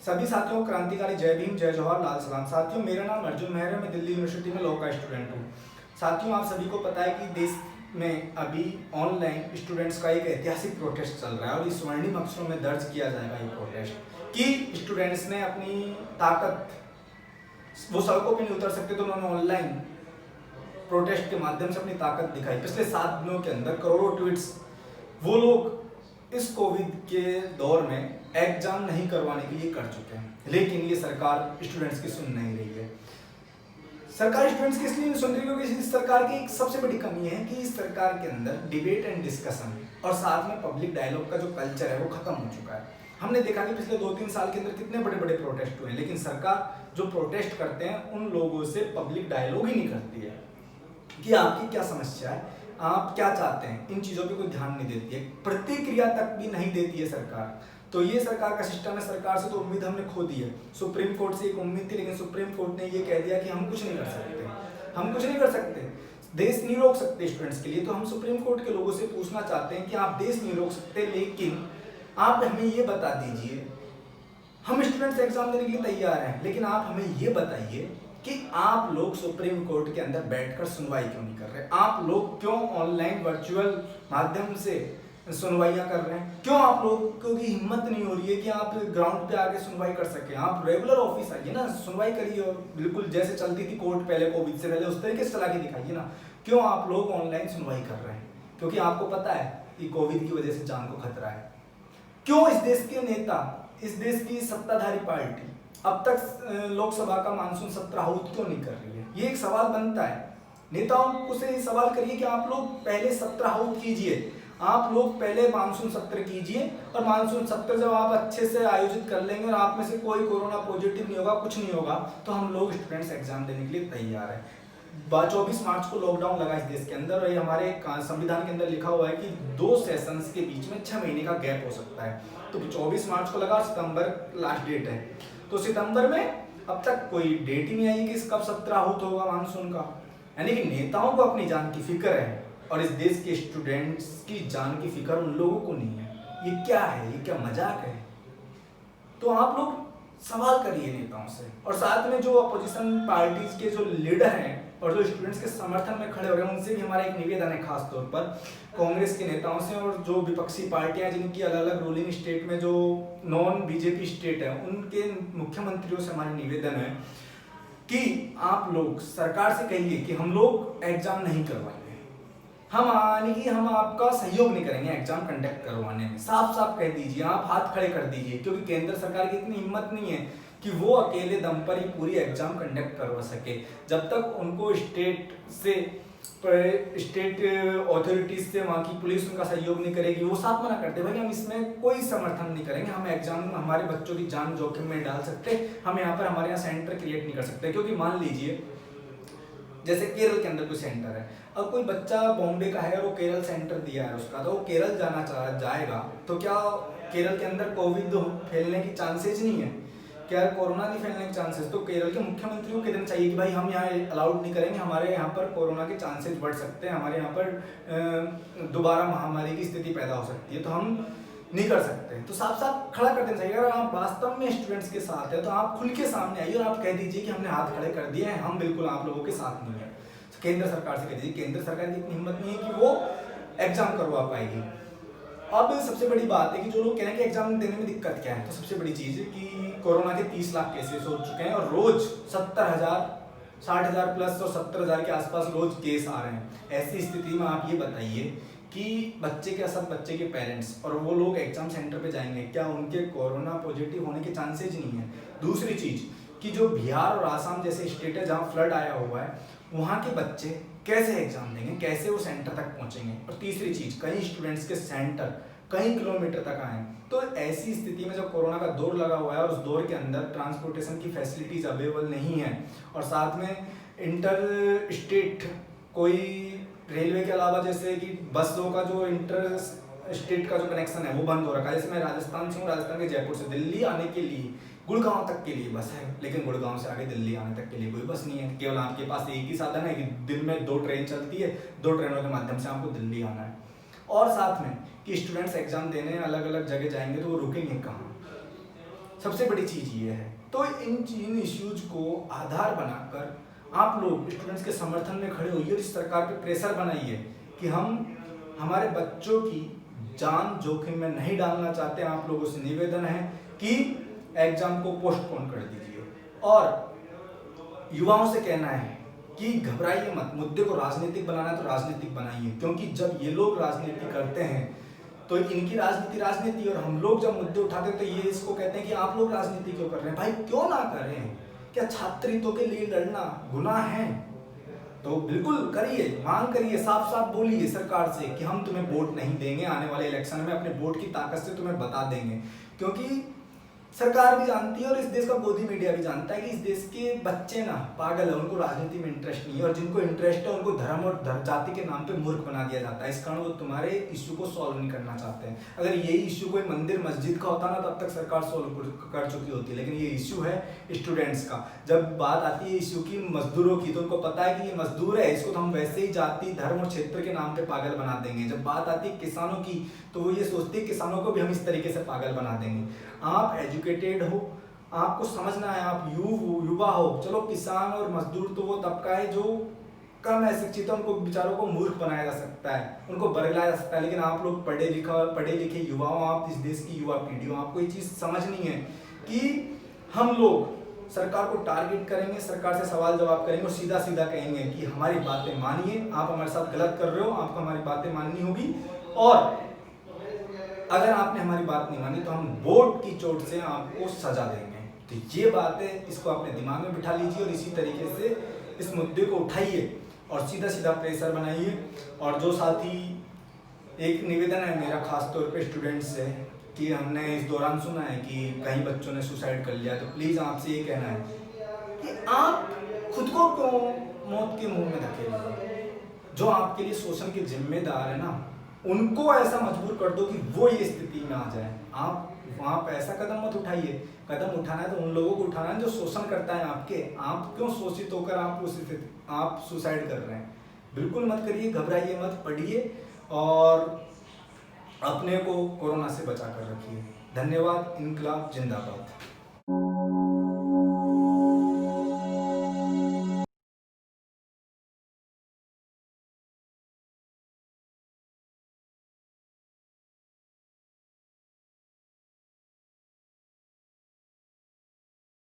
सभी साथियों को क्रांतिकारी जय भीम, जय जवाहर, लाल सलाम। साथियों, मेरा नाम अर्जुन मेहर है। मैं दिल्ली यूनिवर्सिटी में लॉ का स्टूडेंट हूँ। साथियों, आप सभी को पता है कि देश में अभी ऑनलाइन स्टूडेंट्स का एक ऐतिहासिक प्रोटेस्ट चल रहा है और इस स्वर्णिम अक्षरों में दर्ज किया जाएगा ये प्रोटेस्ट कि स्टूडेंट्स ने अपनी ताकत, वो सड़कों पर नहीं उतर सकते तो उन्होंने ऑनलाइन प्रोटेस्ट के माध्यम से अपनी ताकत दिखाई। पिछले 7 दिनों के अंदर करोड़ों ट्वीट्स वो लोग इस कोविड के दौर में एग्जाम नहीं करवाने के लिए कर चुके हैं, लेकिन ये सरकार स्टूडेंट्स की सुन नहीं रही है। सरकार स्टूडेंट्स की इसलिए नहीं सुन रही क्योंकि इस सरकार की एक सबसे बड़ी कमी है कि इस सरकार के अंदर डिबेट एंड डिस्कशन और साथ में पब्लिक डायलॉग का जो कल्चर है वो खत्म हो चुका है। हमने देखा कि पिछले 2-3 साल के अंदर कितने बड़े बड़े प्रोटेस्ट हुए, लेकिन सरकार जो प्रोटेस्ट करते हैं उन लोगों से पब्लिक डायलॉग ही नहीं करती है कि आपकी क्या समस्या है, आप क्या चाहते हैं। इन चीज़ों पे कोई ध्यान नहीं देती है, प्रतिक्रिया तक भी नहीं देती है सरकार। तो ये सरकार का सिस्टम है। सरकार से तो उम्मीद हमने खो दी है। सुप्रीम कोर्ट से एक उम्मीद थी, लेकिन सुप्रीम कोर्ट ने ये कह दिया कि हम कुछ नहीं कर सकते, हम कुछ नहीं कर सकते, देश नहीं रोक सकते स्टूडेंट्स के लिए। तो हम सुप्रीम कोर्ट के लोगों से पूछना चाहते हैं कि आप देश नहीं रोक सकते, लेकिन आप हमें ये बता दीजिए, हम स्टूडेंट्स एग्जाम देने के लिए तैयार हैं, लेकिन आप हमें ये बताइए कि आप लोग सुप्रीम कोर्ट के अंदर बैठकर सुनवाई क्यों नहीं कर रहे? आप लोग क्यों ऑनलाइन वर्चुअल माध्यम से सुनवाइयां कर रहे हैं? क्यों आप लोगों की हिम्मत नहीं हो रही है कि आप ग्राउंड पे आके सुनवाई कर सकें? आप रेगुलर ऑफिस आइए ना, सुनवाई करिए और बिल्कुल जैसे चलती थी कोर्ट पहले कोविड से पहले उस तरीके से चला के दिखाइए ना। क्यों आप लोग ऑनलाइन सुनवाई कर रहे हैं? क्योंकि आपको पता है कि कोविड की वजह से जान को खतरा है। क्यों इस देश के नेता, इस देश की सत्ताधारी पार्टी अब तक लोकसभा का मानसून सत्र आहूत क्यों नहीं कर रही है? ये एक सवाल बनता है। नेताओं को से ये सवाल करिए कि आप लोग पहले सत्र आहूत कीजिए, आप लोग पहले मानसून सत्र कीजिए, और मानसून सत्र जब आप अच्छे से आयोजित कर लेंगे और आप में से कोई कोरोना पॉजिटिव नहीं होगा, कुछ नहीं होगा, तो हम लोग स्टूडेंट्स एग्जाम देने के लिए तैयार है। 24 मार्च को लॉकडाउन लगा इस देश के अंदर, और ये हमारे संविधान के अंदर लिखा हुआ है कि 2 सेशंस के बीच में 6 महीने का गैप हो सकता है। तो 24 मार्च को लगा, सितंबर लास्ट डेट है, तो सितंबर में अब तक कोई डेट ही नहीं आई कि कब सत्र आहूत होगा मानसून का। यानी कि नेताओं को अपनी जान की फिक्र है और इस देश के स्टूडेंट्स की जान की फिक्र उन लोगों को नहीं है। ये क्या है? ये क्या मजाक है? तो आप लोग सवाल करिए नेताओं से, और साथ में जो अपोजिशन पार्टीज के जो लीडर हैं और जो स्टूडेंट्स के समर्थन में खड़े हो रहे हैं उनसे भी हमारा एक निवेदन है, खास तौर पर कांग्रेस के नेताओं से और जो विपक्षी पार्टियां जिनकी अलग अलग रूलिंग स्टेट में जो नॉन बीजेपी स्टेट है उनके मुख्यमंत्रियों से हमारा निवेदन है कि आप लोग सरकार से कहिए कि हम लोग एग्जाम नहीं करवाएंगे, हम आपका सहयोग नहीं करेंगे एग्जाम कंडक्ट करवाने में। साफ साफ कह दीजिए, आप हाथ खड़े कर दीजिए, क्योंकि केंद्र सरकार की इतनी हिम्मत नहीं है कि वो अकेले दम पर ही पूरी एग्जाम कंडक्ट करवा सके। जब तक उनको स्टेट ऑथोरिटीज से वहाँ की पुलिस उनका सहयोग नहीं करेगी, वो साफ मना करते भाई हम इसमें कोई समर्थन नहीं करेंगे, हम एग्जाम हमारे बच्चों की जान जोखिम में डाल सकते, हम यहाँ पर हमारे यहाँ सेंटर क्रिएट नहीं कर सकते। क्योंकि मान लीजिए जैसे केरल के अंदर कोई सेंटर है, अब कोई बच्चा बॉम्बे का है और वो केरल सेंटर दिया है उसका, तो वो केरल जाएगा तो क्या केरल के अंदर कोविड फैलने की चांसेस नहीं है? क्या कोरोना नहीं फैलने के चांसेस? तो केरल के मुख्यमंत्री को कहना चाहिए कि भाई हम यहाँ अलाउड नहीं करेंगे, हमारे यहाँ पर कोरोना के चांसेस बढ़ सकते हैं, हमारे यहाँ पर दोबारा महामारी की स्थिति पैदा हो सकती है, तो हम नहीं कर सकते। तो साफ साफ खड़ा कर देना चाहिए। अगर आप वास्तव में स्टूडेंट्स के साथ है तो आप खुल के सामने आइए और आप कह दीजिए कि हमने हाथ खड़े कर दिए हैं, हम बिल्कुल आप लोगों के साथ नहीं है। तो केंद्र सरकार से कह दीजिए, केंद्र सरकार की इतनी हिम्मत नहीं है कि वो एग्जाम करवा पाएगी। अब सबसे बड़ी बात है कि जो लोग कह रहे हैं कि एग्जाम देने में दिक्कत क्या है, तो सबसे बड़ी चीज है कि कोरोना के 30 लाख केसेस हो चुके हैं और रोज 70,000, 60,000 प्लस और 70,000 के आसपास रोज केस आ रहे हैं। ऐसी स्थिति में आप ये बताइए कि बच्चे के पेरेंट्स और वो लोग एग्जाम सेंटर पे जाएंगे, क्या उनके कोरोना पॉजिटिव होने के चांसेज नहीं है? दूसरी चीज कि जो बिहार और आसाम जैसे स्टेट है जहाँ फ्लड आया हुआ है, वहाँ के बच्चे कैसे एग्जाम देंगे, कैसे वो सेंटर तक पहुँचेंगे? और तीसरी चीज, कई स्टूडेंट्स के सेंटर कई किलोमीटर तक आए। तो ऐसी स्थिति में जब कोरोना का दौर लगा हुआ है और उस दौर के अंदर ट्रांसपोर्टेशन की फैसिलिटीज अवेलेबल नहीं है और साथ में इंटर स्टेट कोई रेलवे के अलावा जैसे कि बसों का जो इंटर स्टेट का जो कनेक्शन है वो बंद हो रखा है। जैसे मैं राजस्थान से हूँ, राजस्थान के जयपुर से दिल्ली आने के लिए गुड़गांव तक के लिए बस है, लेकिन गुड़गांव से आगे दिल्ली आने तक के लिए कोई बस नहीं है। केवल आपके पास एक ही साधन है कि दिन में 2 ट्रेन चलती है, 2 ट्रेनों के माध्यम से आपको दिल्ली आना है। और साथ में कि स्टूडेंट्स एग्जाम देने अलग अलग जगह जाएंगे तो वो रुकेंगे कहाँ? सबसे बड़ी चीज़ ये है। तो इन इश्यूज को आधार बनाकर आप लोग स्टूडेंट्स के समर्थन में खड़े होइए और इस सरकार पे प्रेशर बनाइए कि हम हमारे बच्चों की जान जोखिम में नहीं डालना चाहते। आप लोगों से निवेदन है कि एग्जाम को पोस्टपोन कर दीजिए। और युवाओं से कहना है कि घबराइए मत, मुद्दे को राजनीतिक बनाना है तो राजनीतिक बनाइए, क्योंकि जब ये लोग राजनीति करते हैं तो इनकी राजनीति और हम लोग जब मुद्दे उठाते हैं तो ये इसको कहते हैं कि आप लोग राजनीति क्यों कर रहे हैं। भाई क्यों ना कर रहे हैं? क्या छात्र हितों के लिए लड़ना गुनाह है? तो बिल्कुल करिए, मांग करिए, साफ साफ बोलिए सरकार से कि हम तुम्हें वोट नहीं देंगे, आने वाले इलेक्शन में अपने वोट की ताकत से तुम्हें बता देंगे। क्योंकि सरकार भी जानती है और इस देश का गोदी मीडिया भी जानता है कि इस देश के बच्चे ना पागल है, उनको राजनीति में इंटरेस्ट नहीं है, और जिनको इंटरेस्ट है उनको धर्म और जाति के नाम पे मूर्ख बना दिया जाता है। इस कारण वो तुम्हारे इश्यू को सॉल्व नहीं करना चाहते हैं। अगर यही इश्यू कोई मंदिर मस्जिद का होता ना तब तक सरकार सॉल्व कर चुकी होती, लेकिन ये इश्यू है स्टूडेंट्स का। जब बात आती है इश्यू की मजदूरों की तो उनको पता है कि ये मजदूर है, इसको तो हम वैसे ही जाति धर्म और क्षेत्र के नाम पे पागल बना देंगे। जब बात आती है किसानों की तो वो ये सोचते हैं किसानों को भी हम इस तरीके से पागल बना देंगे। आप एजुकेटेड हो, आपको समझना है, आप युवा हो। चलो किसान और मजदूर तो वो तबका है जो कम है शिक्षित है, उनको बेचारों को मूर्ख बनाया जा सकता है, उनको बरगलाया जा सकता है। लेकिन आप लोग पढ़े लिखे युवा हो, आप इस देश की युवा पीढ़ी हो, आपको ये चीज़ समझनी है कि हम लोग सरकार को टारगेट करेंगे, सरकार से सवाल जवाब करेंगे और सीधा सीधा कहेंगे कि हमारी बातें मानिए, आप हमारे साथ गलत कर रहे हो, आपको हमारी बातें माननी होगी, और अगर आपने हमारी बात नहीं मानी तो हम वोट की चोट से आपको सजा देंगे। तो ये बात है, इसको अपने दिमाग में बिठा लीजिए और इसी तरीके से इस मुद्दे को उठाइए और सीधा सीधा प्रेशर बनाइए। और जो साथी, एक निवेदन है मेरा खास तौर पे स्टूडेंट्स से कि हमने इस दौरान सुना है कि कई बच्चों ने सुसाइड कर लिया, तो प्लीज़ आपसे ये कहना है कि आप खुद को क्यों मौत के मुंह में धकेलिए। जो आपके लिए शोषण के जिम्मेदार है ना, उनको ऐसा मजबूर कर दो कि वो ये स्थिति में आ जाए। आप वहाँ पर ऐसा कदम मत उठाइए। कदम उठाना है तो उन लोगों को उठाना है जो शोषण करता है आपके। आप क्यों शोषित होकर आप सुसाइड कर रहे हैं? बिल्कुल मत करिए, घबराइए मत, पढ़िए और अपने को कोरोना से बचा कर रखिए। धन्यवाद। इनकलाब जिंदाबाद।